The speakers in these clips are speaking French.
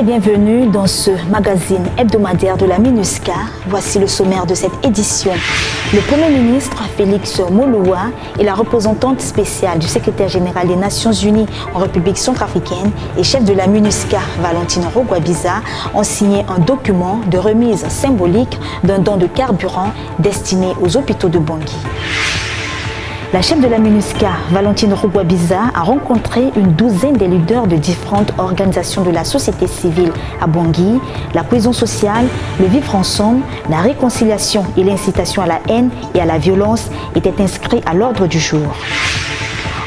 bienvenue dans ce magazine hebdomadaire de la MINUSCA. Voici le sommaire de cette édition. Le Premier ministre Félix Mouloua et la représentante spéciale du secrétaire général des Nations Unies en République centrafricaine et chef de la MINUSCA, Valentine Rugwabiza, ont signé un document de remise symbolique d'un don de carburant destiné aux hôpitaux de Bangui. La chef de la MINUSCA, Valentine Rugwabiza, a rencontré une douzaine des leaders de différentes organisations de la société civile à Bangui. La cohésion sociale, le vivre ensemble, la réconciliation et l'incitation à la haine et à la violence étaient inscrits à l'ordre du jour.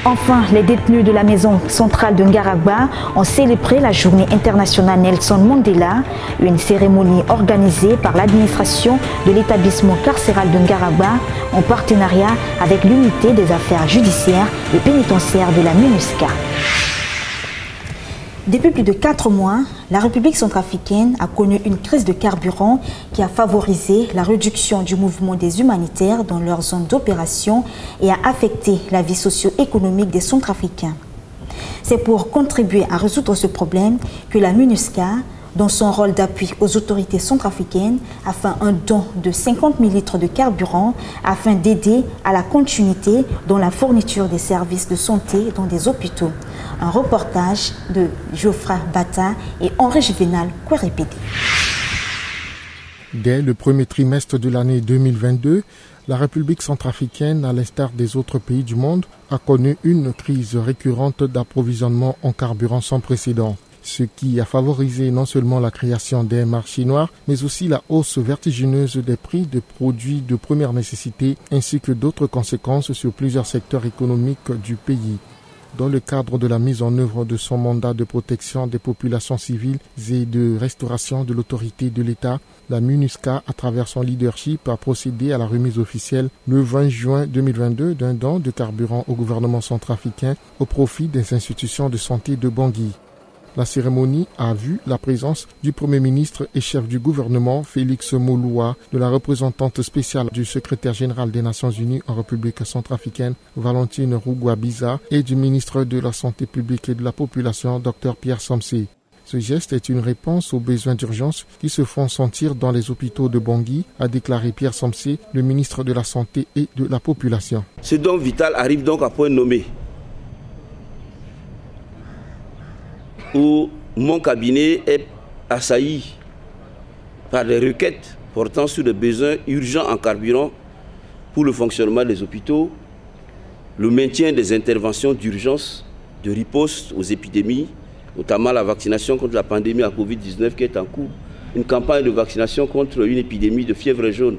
Enfin, les détenus de la maison centrale de Ngaragba ont célébré la journée internationale Nelson Mandela, une cérémonie organisée par l'administration de l'établissement carcéral de Ngaragba en partenariat avec l'unité des affaires judiciaires et pénitentiaires de la MINUSCA. Depuis plus de 4 mois, la République centrafricaine a connu une crise de carburant qui a favorisé la réduction du mouvement des humanitaires dans leur zone d'opération et a affecté la vie socio-économique des Centrafricains. C'est pour contribuer à résoudre ce problème que la MINUSCA, dans son rôle d'appui aux autorités centrafricaines, a fait un don de 50 000 litres de carburant afin d'aider à la continuité dans la fourniture des services de santé dans des hôpitaux. Un reportage de Geoffrey Bata et Henri Juvenal Kouérépédé. Dès le premier trimestre de l'année 2022, la République centrafricaine, à l'instar des autres pays du monde, a connu une crise récurrente d'approvisionnement en carburant sans précédent. Ce qui a favorisé non seulement la création des marchés noirs, mais aussi la hausse vertigineuse des prix de produits de première nécessité, ainsi que d'autres conséquences sur plusieurs secteurs économiques du pays. Dans le cadre de la mise en œuvre de son mandat de protection des populations civiles et de restauration de l'autorité de l'État, la MINUSCA, à travers son leadership, a procédé à la remise officielle le 20 juin 2022 d'un don de carburant au gouvernement centrafricain au profit des institutions de santé de Bangui. La cérémonie a vu la présence du Premier ministre et chef du gouvernement Félix Mouloua, de la représentante spéciale du secrétaire général des Nations Unies en République centrafricaine Valentine Rugwabiza et du ministre de la Santé publique et de la Population Dr Pierre Somsé. Ce geste est une réponse aux besoins d'urgence qui se font sentir dans les hôpitaux de Bangui, a déclaré Pierre Somsé, le ministre de la Santé et de la Population. Ce don vital arrive donc à point nommé, où mon cabinet est assailli par des requêtes portant sur des besoins urgents en carburant pour le fonctionnement des hôpitaux, le maintien des interventions d'urgence, de riposte aux épidémies, notamment la vaccination contre la pandémie à Covid-19 qui est en cours, une campagne de vaccination contre une épidémie de fièvre jaune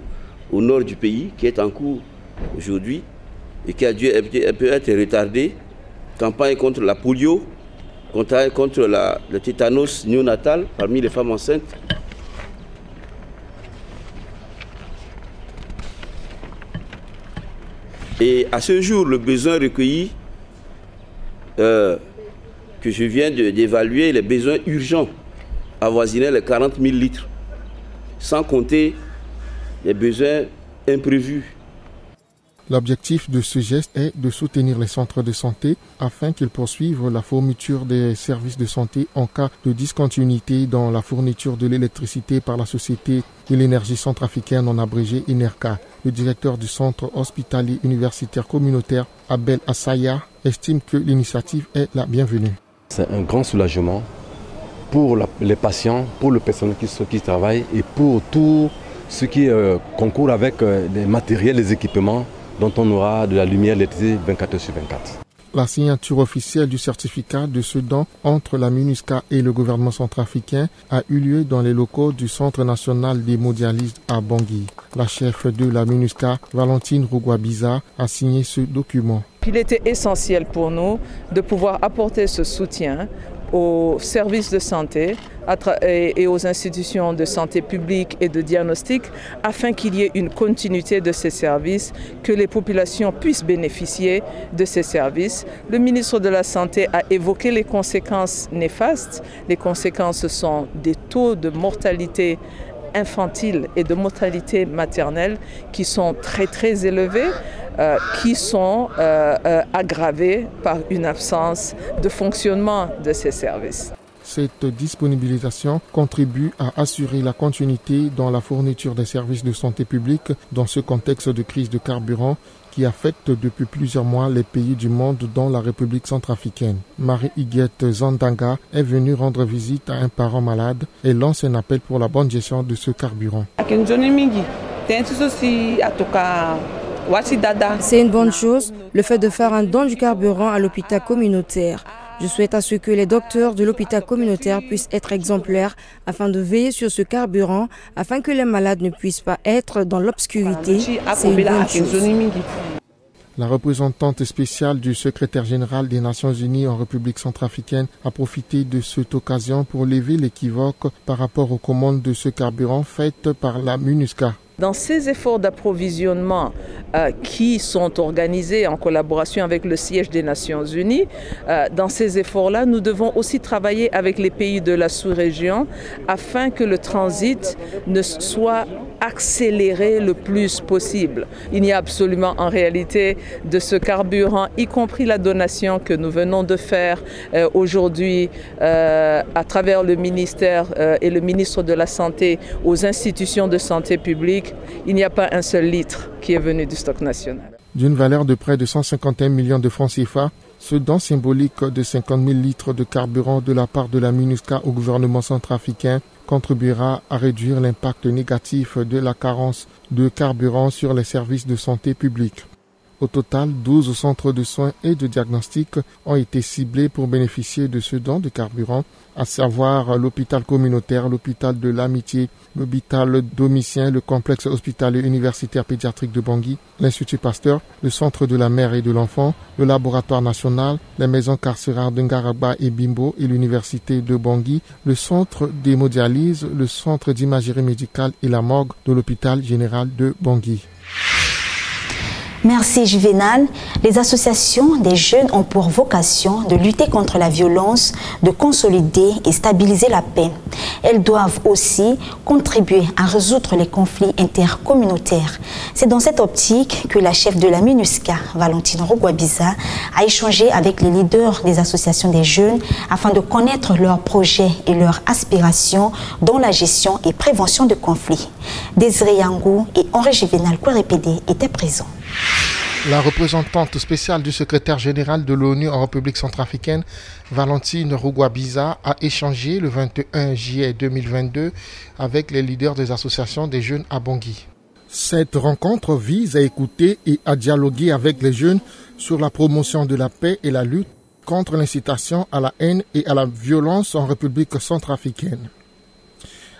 au nord du pays qui est en cours aujourd'hui et qui a dû être retardée, campagne contre la polio, contre le tétanos néonatal parmi les femmes enceintes. Et à ce jour, le besoin recueilli que je viens d'évaluer, les besoins urgents avoisinaient les 40 000 litres, sans compter les besoins imprévus. L'objectif de ce geste est de soutenir les centres de santé afin qu'ils poursuivent la fourniture des services de santé en cas de discontinuité dans la fourniture de l'électricité par la Société de l'énergie centrafricaine en abrégé INERCA. Le directeur du centre hospitalier universitaire communautaire, Abel Assaya, estime que l'initiative est la bienvenue. C'est un grand soulagement pour les patients, pour le personnel qui travaille et pour tous ceux qui concourent avec les matériels, les équipements dont on aura de la lumière l'électricité 24 heures sur 24. La signature officielle du certificat de ce don entre la MINUSCA et le gouvernement centrafricain a eu lieu dans les locaux du Centre national d'hémodialyse à Bangui. La chef de la MINUSCA, Valentine Rugwabiza, a signé ce document. Il était essentiel pour nous de pouvoir apporter ce soutien aux services de santé et aux institutions de santé publique et de diagnostic afin qu'il y ait une continuité de ces services, que les populations puissent bénéficier de ces services. Le ministre de la Santé a évoqué les conséquences néfastes. Les conséquences sont des taux de mortalité infantile et de mortalité maternelle qui sont très élevés, qui sont aggravés par une absence de fonctionnement de ces services. Cette disponibilisation contribue à assurer la continuité dans la fourniture des services de santé publique dans ce contexte de crise de carburant qui affecte depuis plusieurs mois les pays du monde, dont la République centrafricaine. Marie-Higuette Zandanga est venue rendre visite à un parent malade et lance un appel pour la bonne gestion de ce carburant. C'est une bonne chose, le fait de faire un don du carburant à l'hôpital communautaire. Je souhaite à ce que les docteurs de l'hôpital communautaire puissent être exemplaires afin de veiller sur ce carburant, afin que les malades ne puissent pas être dans l'obscurité. C'est une bonne chose. La représentante spéciale du secrétaire général des Nations Unies en République centrafricaine a profité de cette occasion pour lever l'équivoque par rapport aux commandes de ce carburant faites par la MINUSCA. Dans ces efforts d'approvisionnement qui sont organisés en collaboration avec le siège des Nations Unies, dans ces efforts-là, nous devons aussi travailler avec les pays de la sous-région afin que le transit ne soit accéléré le plus possible. Il n'y a absolument en réalité de ce carburant, y compris la donation que nous venons de faire aujourd'hui à travers le ministère et le ministre de la Santé aux institutions de santé publique. Il n'y a pas un seul litre qui est venu du stock national. D'une valeur de près de 151 millions de francs CFA, ce don symbolique de 50 000 litres de carburant de la part de la MINUSCA au gouvernement centrafricain contribuera à réduire l'impact négatif de la carence de carburant sur les services de santé publique. Au total, 12 centres de soins et de diagnostic ont été ciblés pour bénéficier de ce don de carburant, à savoir l'hôpital communautaire, l'hôpital de l'Amitié, l'hôpital Domitien, le complexe hospitalier universitaire pédiatrique de Bangui, l'Institut Pasteur, le centre de la mère et de l'enfant, le laboratoire national, les maisons carcérales de Ngaraba et Bimbo et l'université de Bangui, le centre d'hémodialyse, le centre d'imagerie médicale et la morgue de l'hôpital général de Bangui. Merci Juvénal. Les associations des jeunes ont pour vocation de lutter contre la violence, de consolider et stabiliser la paix. Elles doivent aussi contribuer à résoudre les conflits intercommunautaires. C'est dans cette optique que la chef de la MINUSCA, Valentine Rugwabiza, a échangé avec les leaders des associations des jeunes afin de connaître leurs projets et leurs aspirations dans la gestion et prévention de conflits. Désiré Yangou et Henri Juvénal Kouérépédé étaient présents. La représentante spéciale du secrétaire général de l'ONU en République centrafricaine, Valentine Rugwabiza, a échangé le 21 juillet 2022 avec les leaders des associations des jeunes à Bangui. Cette rencontre vise à écouter et à dialoguer avec les jeunes sur la promotion de la paix et la lutte contre l'incitation à la haine et à la violence en République centrafricaine.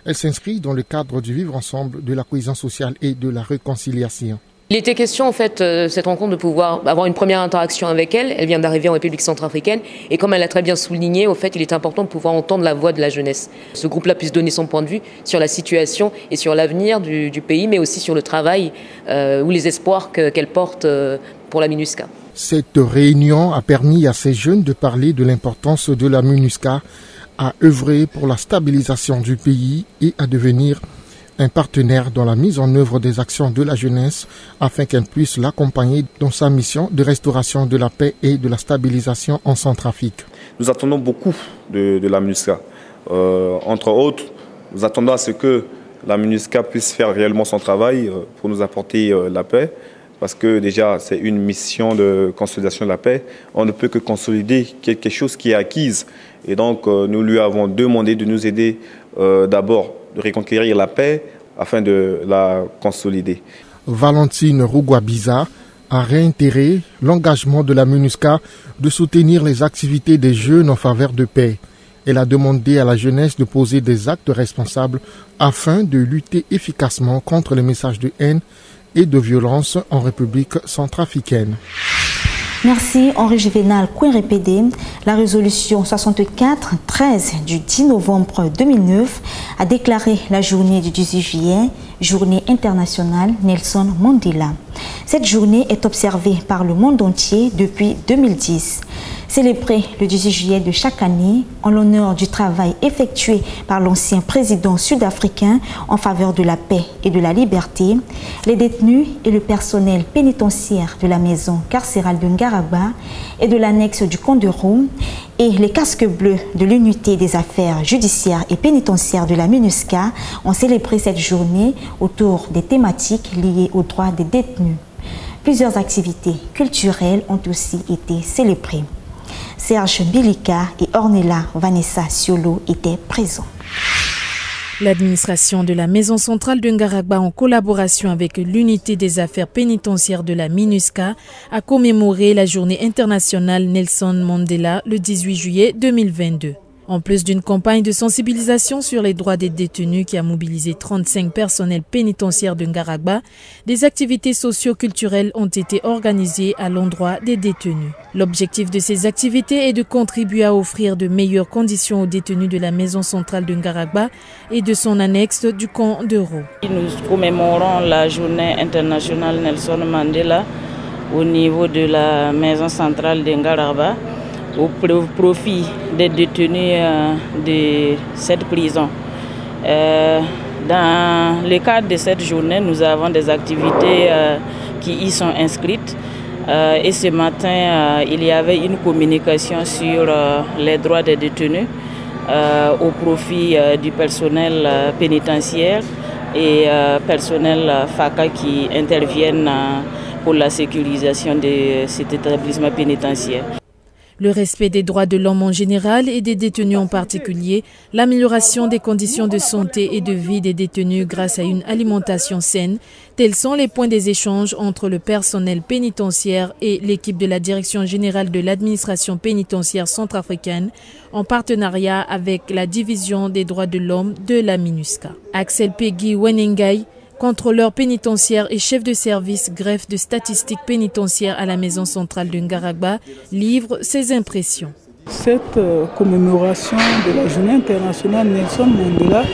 Elle s'inscrit dans le cadre du vivre ensemble, de la cohésion sociale et de la réconciliation. Il était question, en fait, cette rencontre, de pouvoir avoir une première interaction avec elle. Elle vient d'arriver en République centrafricaine. Et comme elle l'a très bien souligné, au fait, il est important de pouvoir entendre la voix de la jeunesse. Ce groupe-là puisse donner son point de vue sur la situation et sur l'avenir du pays, mais aussi sur le travail ou les espoirs qu'elle porte pour la MINUSCA. Cette réunion a permis à ces jeunes de parler de l'importance de la MINUSCA à œuvrer pour la stabilisation du pays et à devenir un partenaire dans la mise en œuvre des actions de la jeunesse afin qu'elle puisse l'accompagner dans sa mission de restauration de la paix et de la stabilisation en Centrafrique. Nous attendons beaucoup de la MINUSCA. Entre autres, nous attendons à ce que la MINUSCA puisse faire réellement son travail pour nous apporter la paix, parce que déjà c'est une mission de consolidation de la paix. On ne peut que consolider quelque chose qui est acquise. Et donc nous lui avons demandé de nous aider d'abord de reconquérir la paix afin de la consolider. Valentine Rugwabiza a réitéré l'engagement de la MINUSCA de soutenir les activités des jeunes en faveur de paix. Elle a demandé à la jeunesse de poser des actes responsables afin de lutter efficacement contre les messages de haine et de violence en République centrafricaine. Merci Henri Juvénal Kouérépédé. La résolution 64-13 du 10 novembre 2009 a déclaré la journée du 18 juillet, journée internationale Nelson Mandela. Cette journée est observée par le monde entier depuis 2010. Célébré le 18 juillet de chaque année en l'honneur du travail effectué par l'ancien président sud-africain en faveur de la paix et de la liberté, les détenus et le personnel pénitentiaire de la maison carcérale de Ngaragba et de l'annexe du camp de Roume et les casques bleus de l'unité des affaires judiciaires et pénitentiaires de la MINUSCA ont célébré cette journée autour des thématiques liées aux droits des détenus. Plusieurs activités culturelles ont aussi été célébrées. Serge Bilika et Ornella Vanessa Siolo étaient présents. L'administration de la Maison centrale de Ngaragba, en collaboration avec l'unité des affaires pénitentiaires de la MINUSCA, a commémoré la journée internationale Nelson Mandela le 18 juillet 2022. En plus d'une campagne de sensibilisation sur les droits des détenus qui a mobilisé 35 personnels pénitentiaires de Ngaragba, des activités socio-culturelles ont été organisées à l'endroit des détenus. L'objectif de ces activités est de contribuer à offrir de meilleures conditions aux détenus de la maison centrale de Ngaragba et de son annexe du camp de Roume. Nous commémorons la journée internationale Nelson Mandela au niveau de la maison centrale de Ngaragba, au profit des détenus de cette prison. Dans le cadre de cette journée, nous avons des activités qui y sont inscrites. Et ce matin, il y avait une communication sur les droits des détenus au profit du personnel pénitentiaire et personnel FACA qui interviennent pour la sécurisation de cet établissement pénitentiaire. Le respect des droits de l'homme en général et des détenus en particulier, l'amélioration des conditions de santé et de vie des détenus grâce à une alimentation saine, tels sont les points des échanges entre le personnel pénitentiaire et l'équipe de la Direction générale de l'administration pénitentiaire centrafricaine en partenariat avec la Division des droits de l'homme de la MINUSCA. Axel Peggy Wenengai, contrôleur pénitentiaire et chef de service greffe de statistiques pénitentiaires à la maison centrale de Ngaragba, livre ses impressions. Cette commémoration de la journée internationale Nelson Mandela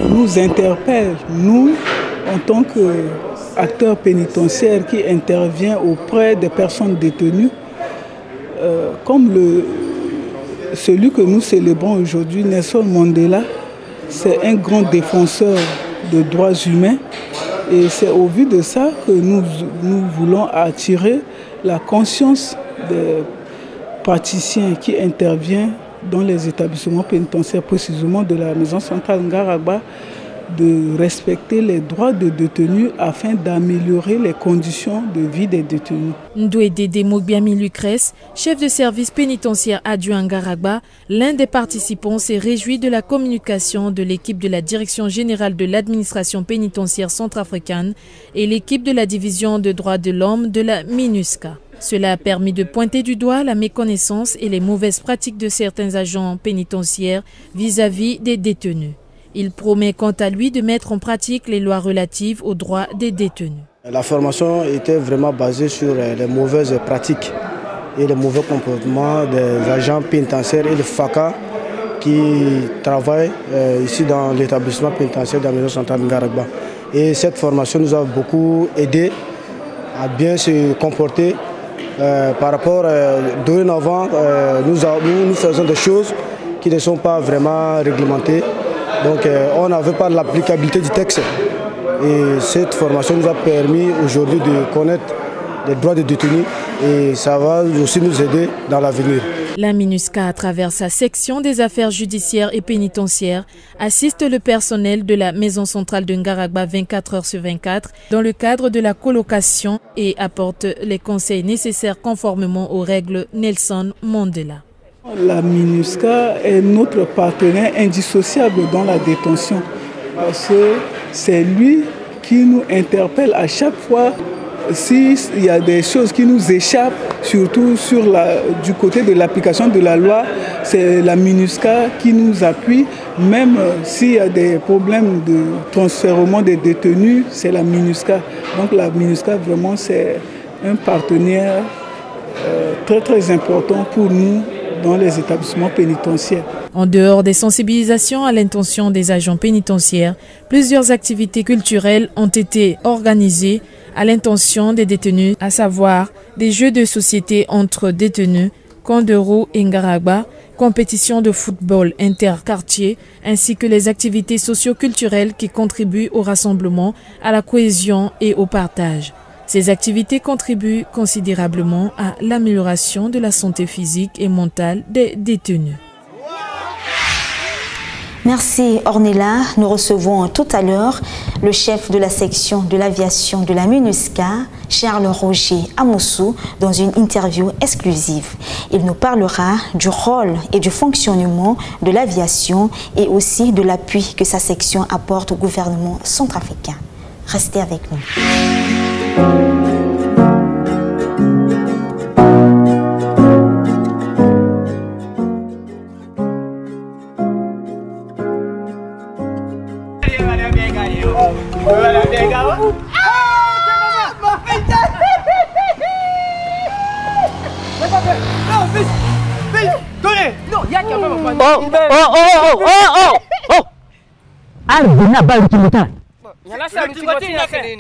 nous interpelle, nous, en tant qu'acteurs pénitentiaires qui intervient auprès des personnes détenues, comme celui que nous célébrons aujourd'hui, Nelson Mandela, c'est un grand défenseur de droits humains. Et c'est au vu de ça que nous voulons attirer la conscience des praticiens qui interviennent dans les établissements pénitentiaires, précisément de la maison centrale Ngaragba, de respecter les droits des détenus afin d'améliorer les conditions de vie des détenus. Ndouédé Mogbiami Lucrèce, chef de service pénitentiaire adjoint Ngaragba, l'un des participants s'est réjoui de la communication de l'équipe de la Direction générale de l'administration pénitentiaire centrafricaine et l'équipe de la Division des droits de l'homme de la MINUSCA. Cela a permis de pointer du doigt la méconnaissance et les mauvaises pratiques de certains agents pénitentiaires vis-à-vis des détenus. Il promet quant à lui de mettre en pratique les lois relatives aux droits des détenus. La formation était vraiment basée sur les mauvaises pratiques et les mauvais comportements des agents pénitentiaires et des FACA qui travaillent ici dans l'établissement pénitentiaire de la maison centrale de Ngaragba. Et cette formation nous a beaucoup aidé à bien se comporter par rapport dorénavant. Nous faisons des choses qui ne sont pas vraiment réglementées. Donc on n'avait pas l'applicabilité du texte et cette formation nous a permis aujourd'hui de connaître les droits des détenus et ça va aussi nous aider dans l'avenir. La MINUSCA, à travers sa section des affaires judiciaires et pénitentiaires, assiste le personnel de la maison centrale de Ngaragba 24 heures sur 24 dans le cadre de la colocation et apporte les conseils nécessaires conformément aux règles Nelson Mandela. La MINUSCA est notre partenaire indissociable dans la détention parce que c'est lui qui nous interpelle à chaque fois s'il y a des choses qui nous échappent, surtout du côté de l'application de la loi. C'est la MINUSCA qui nous appuie, même s'il y a des problèmes de transfèrement des détenus, c'est la MINUSCA. Donc la MINUSCA vraiment c'est un partenaire très très important pour nous dans les établissements pénitentiaires. En dehors des sensibilisations à l'intention des agents pénitentiaires, plusieurs activités culturelles ont été organisées à l'intention des détenus, à savoir des jeux de société entre détenus, Kondero et Ngaragba, compétitions de football interquartier, ainsi que les activités socio-culturelles qui contribuent au rassemblement, à la cohésion et au partage. Ces activités contribuent considérablement à l'amélioration de la santé physique et mentale des détenus. Merci Ornella. Nous recevons tout à l'heure le chef de la section de l'aviation de la MINUSCA, Charles Roger Amoussou, dans une interview exclusive. Il nous parlera du rôle et du fonctionnement de l'aviation et aussi de l'appui que sa section apporte au gouvernement centrafricain. Restez avec nous.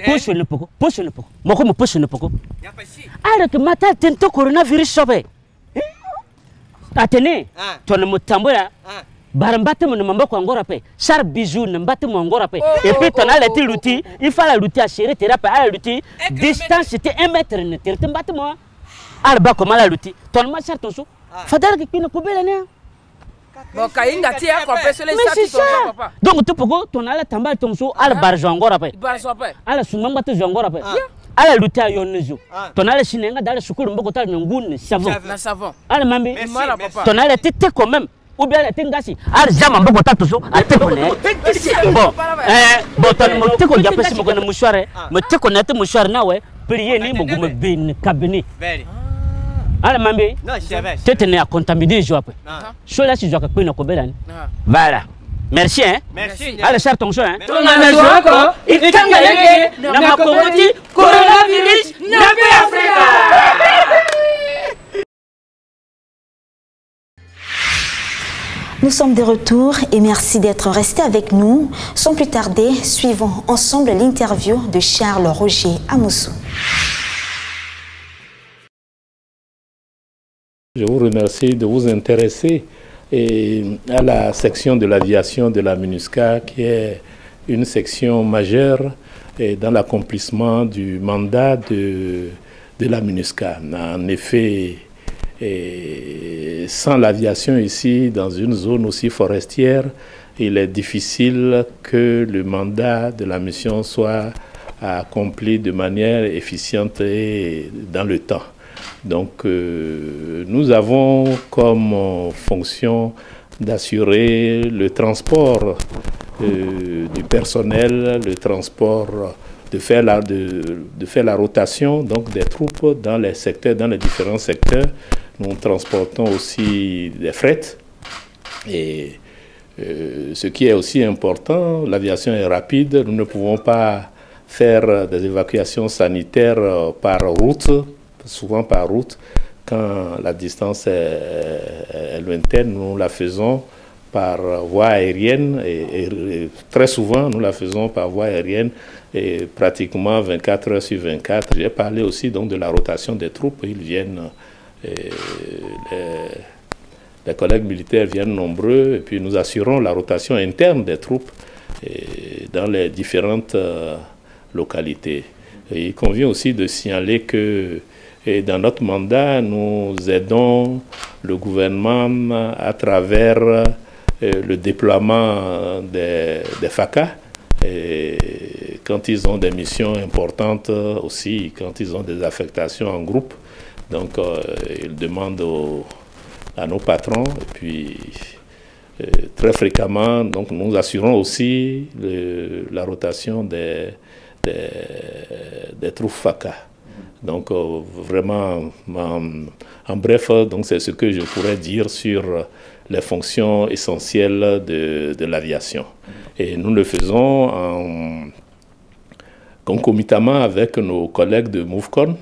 Push le poko. Moko mo push le poko. Alors que mata tento coronavirus sobe. Atene, to ne mutambola. Barambate mo mamba ko ngora pe. Char bijou ne mbate mo ngora pe. Et puis ton ala ti luti, il faut la luti à chérir thérapie à luti. Distance c'était 1 mètre ne te mbate mo. Alba ko mala luti. Ton ma char ton so. Fadar ki pina ko bela ne. Bon, kainga tia ko pe sele sa papa. Donc tu poko ton ala tamba ton so al barjo ngora pe. Barjo pe. Ala sumamba to ngora pe. Ala luti a yonezo. Ton ala sinenga dala sukuru mboko ta ngune savon. Na savon. Ala mambe. Ton ala tete quand même. Ou bien la tengasi. Ala jama mboko ta to so al te connaît. Bon. Bon ton mo te ko jappe si mo ko na mushware. Mo te ko na te mushware na we. Prier ni mo gume bin kabini. Ala mambe. Tete ne a contaminé jo après. Chola si jo ka pena ko belani. Voilà. Merci hein. Merci. Allez cher ton hein. Ton anazo encore. Ikangaleke na komoti coronavirus na pe Afrika. Nous sommes de retour et merci d'être restés avec nous. Sans plus tarder, suivons ensemble l'interview de Charles Roger Amoussou. Je vous remercie de vous intéresser à la section de l'aviation de la MINUSCA, qui est une section majeure dans l'accomplissement du mandat de la MINUSCA. En effet, sans l'aviation ici, dans une zone aussi forestière, il est difficile que le mandat de la mission soit accompli de manière efficiente et dans le temps. Donc, nous avons comme fonction d'assurer le transport du personnel, le transport, de faire la rotation donc des troupes dans les secteurs, dans les différents secteurs. Nous transportons aussi des frettes. Et ce qui est aussi important, l'aviation est rapide. Nous ne pouvons pas faire des évacuations sanitaires par route, souvent par route. Quand la distance est lointaine, nous la faisons par voie aérienne et très souvent nous la faisons par voie aérienne et pratiquement 24 heures sur 24. J'ai parlé aussi donc de la rotation des troupes. Ils viennent, les collègues militaires viennent nombreux et puis nous assurons la rotation interne des troupes dans les différentes localités. Et il convient aussi de signaler que dans notre mandat, nous aidons le gouvernement à travers le déploiement des FACA, et quand ils ont des missions importantes aussi, quand ils ont des affectations en groupe. Donc, ils demandent à nos patrons, et puis très fréquemment, donc, nous assurons aussi la rotation des troupes FACA. Donc, vraiment, en bref, c'est ce que je pourrais dire sur les fonctions essentielles de l'aviation. Et nous le faisons concomitamment avec nos collègues de MOVCON.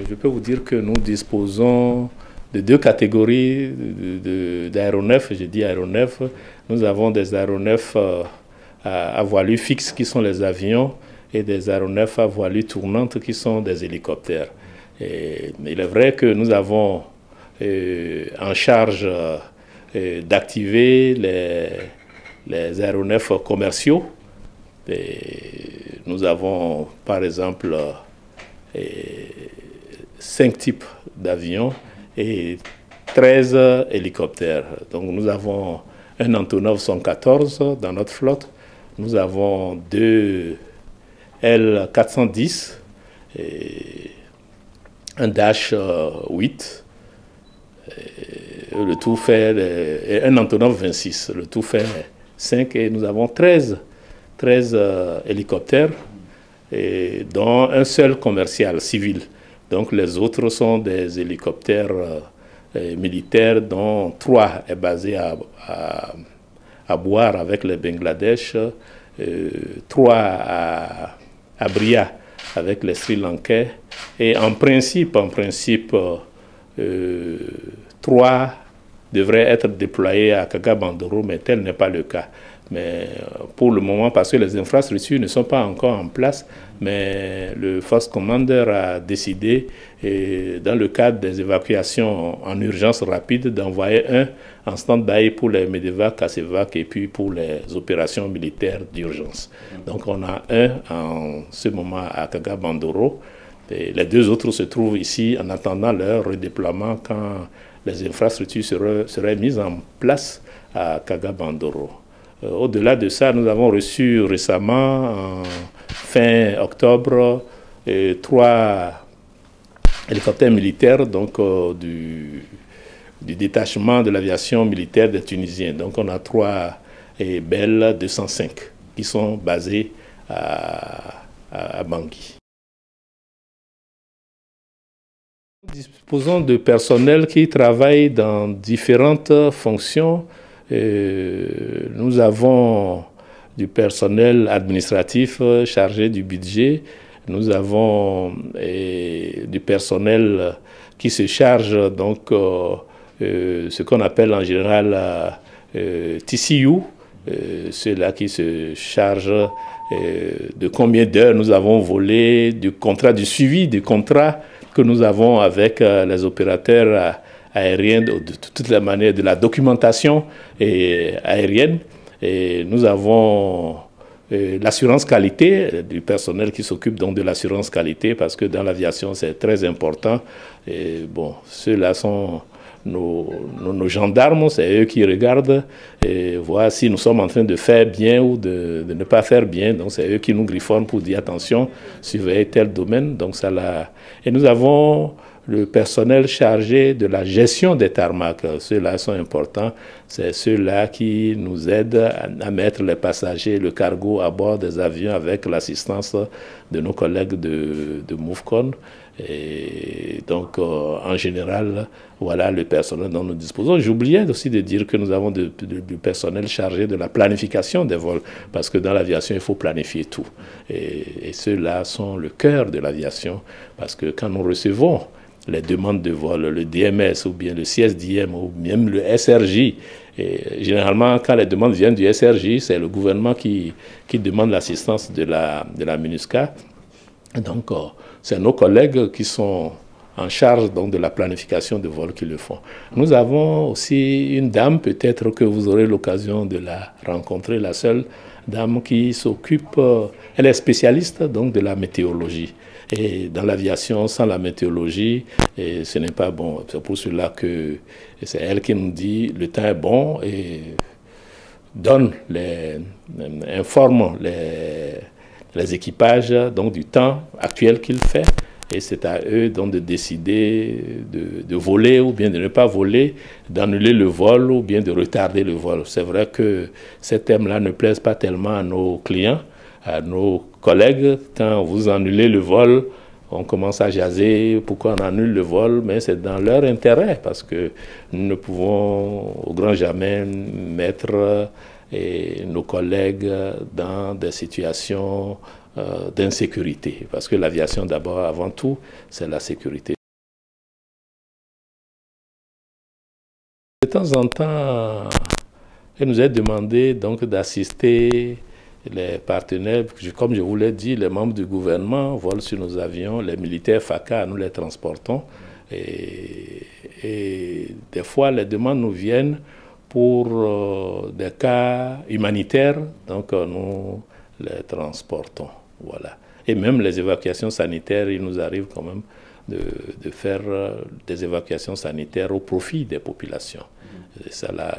Je peux vous dire que nous disposons de 2 catégories d'aéronefs. Je dis aéronefs. Nous avons des aéronefs à voilure fixe qui sont les avions et des aéronefs à voilure tournante qui sont des hélicoptères. Et il est vrai que nous avons en charge d'activer les aéronefs commerciaux. Et nous avons par exemple 5 types d'avions et 13 hélicoptères. Donc nous avons un Antonov 114 dans notre flotte. Nous avons 2 L410 et un Dash 8. Le tout fait, et un Antonov 26. Le tout fait 5 et nous avons 13 hélicoptères, et dont un seul commercial civil. Donc les autres sont des hélicoptères militaires, dont 3 est basé à Bouar avec le Bangladesh, 3 à Bria avec les Sri Lankais, et en principe 3 devraient être déployés à Kaga-Bandoro, mais tel n'est pas le cas. Mais pour le moment, parce que les infrastructures ne sont pas encore en place, mais le Force Commander a décidé, dans le cadre des évacuations en urgence rapide, d'envoyer un en stand-by pour les Medevac, Kasevac et puis pour les opérations militaires d'urgence. Donc on a un en ce moment à Kaga-Bandoro, et les 2 autres se trouvent ici en attendant leur redéploiement quand les infrastructures seraient mises en place à Kaga-Bandoro. Au-delà de ça, nous avons reçu récemment, en fin octobre, 3 hélicoptères militaires donc, du détachement de l'aviation militaire des Tunisiens. Donc on a 3 Bell 205 qui sont basés à Bangui. Nous disposons de personnel qui travaille dans différentes fonctions. Nous avons du personnel administratif chargé du budget. Nous avons du personnel qui se charge donc ce qu'on appelle en général TCU, ceux-là qui se chargent de combien d'heures nous avons volé, du suivi du contrat que nous avons avec les opérateurs aériens, de toutes les manières, de la documentation aérienne. Et nous avons l'assurance qualité, du personnel qui s'occupe donc de l'assurance qualité, parce que dans l'aviation c'est très important. Et bon, ceux-là sont nos gendarmes, c'est eux qui regardent et voient si nous sommes en train de faire bien ou de ne pas faire bien. Donc c'est eux qui nous griffonnent pour dire attention, surveillez tel domaine. Donc ça là. Et nous avons le personnel chargé de la gestion des tarmacs. Ceux-là sont importants. C'est ceux-là qui nous aident à mettre les passagers, le cargo à bord des avions avec l'assistance de nos collègues de MOVCON. Et donc, en général, voilà le personnel dont nous disposons. J'oubliais aussi de dire que nous avons du personnel chargé de la planification des vols, parce que dans l'aviation, il faut planifier tout. Et ceux-là sont le cœur de l'aviation, parce que quand nous recevons les demandes de vol, le DMS ou bien le CSDM ou même le SRJ, et généralement, quand les demandes viennent du SRJ, c'est le gouvernement qui demande l'assistance de la MINUSCA. Donc, c'est nos collègues qui sont en charge donc, de la planification de vol qui le font. Nous avons aussi une dame, peut-être que vous aurez l'occasion de la rencontrer, la seule dame qui s'occupe, elle est spécialiste donc, de la météorologie. Et dans l'aviation, sans la météorologie, et ce n'est pas bon. C'est pour cela que c'est elle qui nous dit le temps est bon et informe les équipages donc, du temps actuel qu'il fait. Et c'est à eux donc, de décider de voler ou bien de ne pas voler, d'annuler le vol ou bien de retarder le vol. C'est vrai que ces thèmes-là ne plaisent pas tellement à nos clients, à nos collègues. Quand vous annulez le vol, on commence à jaser pourquoi on annule le vol, mais c'est dans leur intérêt parce que nous ne pouvons au grand jamais mettre nos collègues dans des situations d'insécurité, parce que l'aviation d'abord, avant tout, c'est la sécurité. De temps en temps, il nous est demandé donc d'assister les partenaires, comme je vous l'ai dit, les membres du gouvernement volent sur nos avions, les militaires FACA, nous les transportons. Et des fois, les demandes nous viennent pour des cas humanitaires, donc nous les transportons. Voilà. Et même les évacuations sanitaires, il nous arrive quand même de faire des évacuations sanitaires au profit des populations. Et ça, là,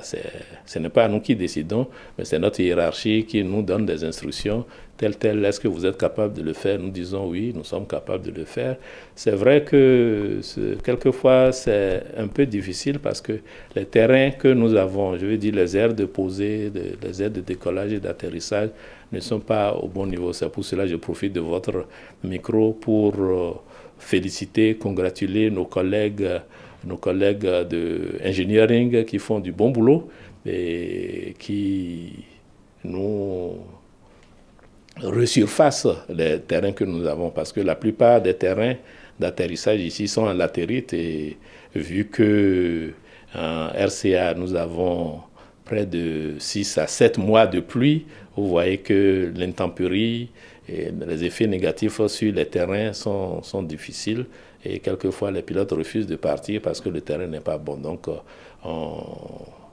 ce n'est pas nous qui décidons, mais c'est notre hiérarchie qui nous donne des instructions telles. Est-ce que vous êtes capable de le faire? Nous disons oui, nous sommes capables de le faire. C'est vrai que quelquefois, c'est un peu difficile parce que les terrains que nous avons, je veux dire les aires de posée, les aires de décollage et d'atterrissage ne sont pas au bon niveau. C'est pour cela que je profite de votre micro pour féliciter, congratuler nos collègues de engineering qui font du bon boulot et qui nous resurfacent les terrains que nous avons, parce que la plupart des terrains d'atterrissage ici sont en latérite, et vu que en RCA nous avons près de 6 à 7 mois de pluie, vous voyez que l'intempérie et les effets négatifs sur les terrains sont difficiles. Et quelquefois, les pilotes refusent de partir parce que le terrain n'est pas bon. Donc, on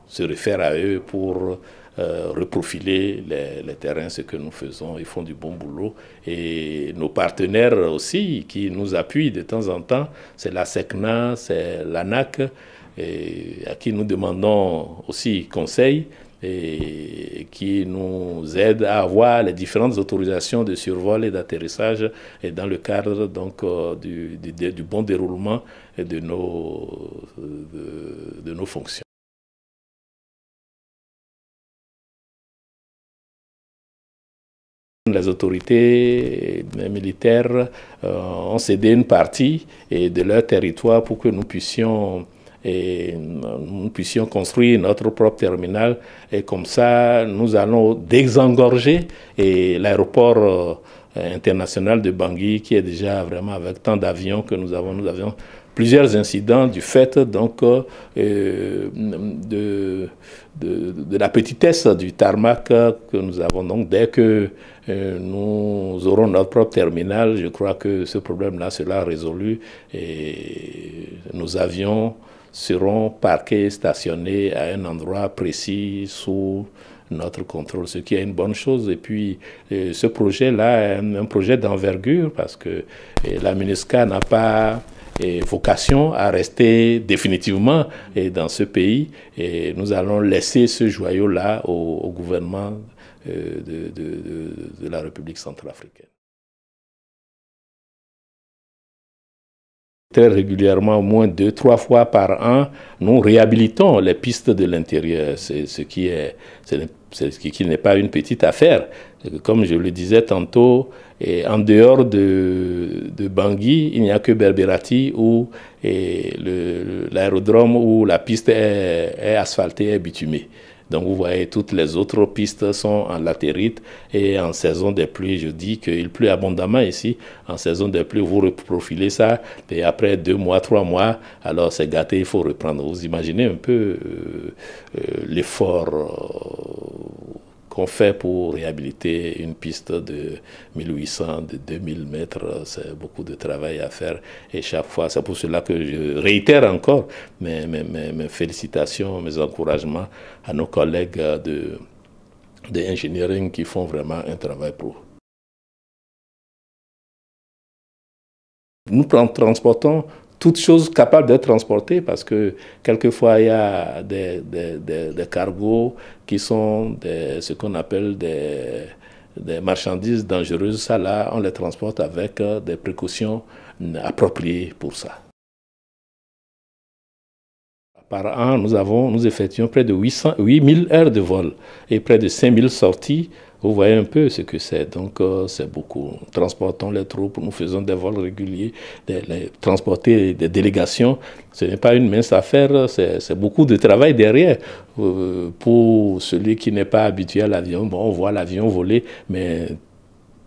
se réfère à eux pour reprofiler les terrains, ce que nous faisons. Ils font du bon boulot. Et nos partenaires aussi, qui nous appuient de temps en temps, c'est la SECNA, c'est l'ANAC, à qui nous demandons aussi conseil, et qui nous aide à avoir les différentes autorisations de survol et d'atterrissage, et dans le cadre donc du bon déroulement de nos fonctions. Les autorités militaires ont cédé une partie de leur territoire pour que nous puissions construire notre propre terminal, et comme ça nous allons désengorger l'aéroport international de Bangui, qui est déjà vraiment avec tant d'avions que nous avons plusieurs incidents du fait donc de la petitesse du tarmac que nous avons. Donc dès que nous aurons notre propre terminal, je crois que ce problème-là sera résolu et nos avions seront parqués, stationnés à un endroit précis sous notre contrôle, ce qui est une bonne chose. Et puis ce projet-là est un projet d'envergure, parce que la MINUSCA n'a pas vocation à rester définitivement dans ce pays, et nous allons laisser ce joyau-là au gouvernement de la République centrafricaine. Très régulièrement, au moins 2-3 fois par an, nous réhabilitons les pistes de l'intérieur, ce qui n'est pas une petite affaire. Comme je le disais tantôt, en dehors de Bangui, il n'y a que Berberati où l'aérodrome où la piste est asphaltée, est bitumée. Donc vous voyez, toutes les autres pistes sont en latérite, et en saison des pluies, je dis qu'il pleut abondamment ici. En saison des pluies, vous reprofilez ça, et après 2 mois, 3 mois, alors c'est gâté, il faut reprendre. Vous imaginez un peu l'effort qu'on fait pour réhabiliter une piste de 1800, de 2000 mètres. C'est beaucoup de travail à faire, et chaque fois, c'est pour cela que je réitère encore mes félicitations, mes encouragements à nos collègues de engineering qui font vraiment un travail pro. Nous transportons toutes choses capables d'être transportées, parce que quelquefois il y a des cargos qui sont ce qu'on appelle des marchandises dangereuses. Ça là, on les transporte avec des précautions appropriées pour ça. Par an, nous effectuons près de 8000 heures de vol et près de 5000 sorties. Vous voyez un peu ce que c'est. Donc, c'est beaucoup. Nous transportons les troupes, nous faisons des vols réguliers, transporter des délégations. Ce n'est pas une mince affaire, c'est beaucoup de travail derrière. Pour celui qui n'est pas habitué à l'avion, bon, on voit l'avion voler, mais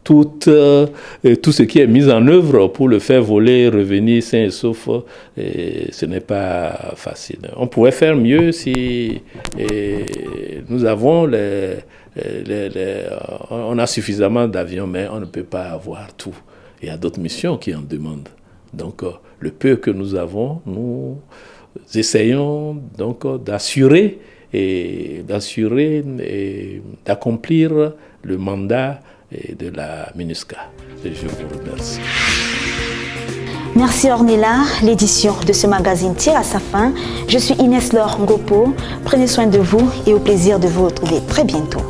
tout ce qui est mis en œuvre pour le faire voler, revenir sain et sauf, ce n'est pas facile. On pourrait faire mieux si nous avons On a suffisamment d'avions, mais on ne peut pas avoir tout. Il y a d'autres missions qui en demandent. Donc, le peu que nous avons, nous essayons donc d'assurer et d'accomplir le mandat de la MINUSCA. Et je vous remercie. Merci Ornella. L'édition de ce magazine tire à sa fin. Je suis Inès Laure Ngopo. Prenez soin de vous et au plaisir de vous retrouver très bientôt.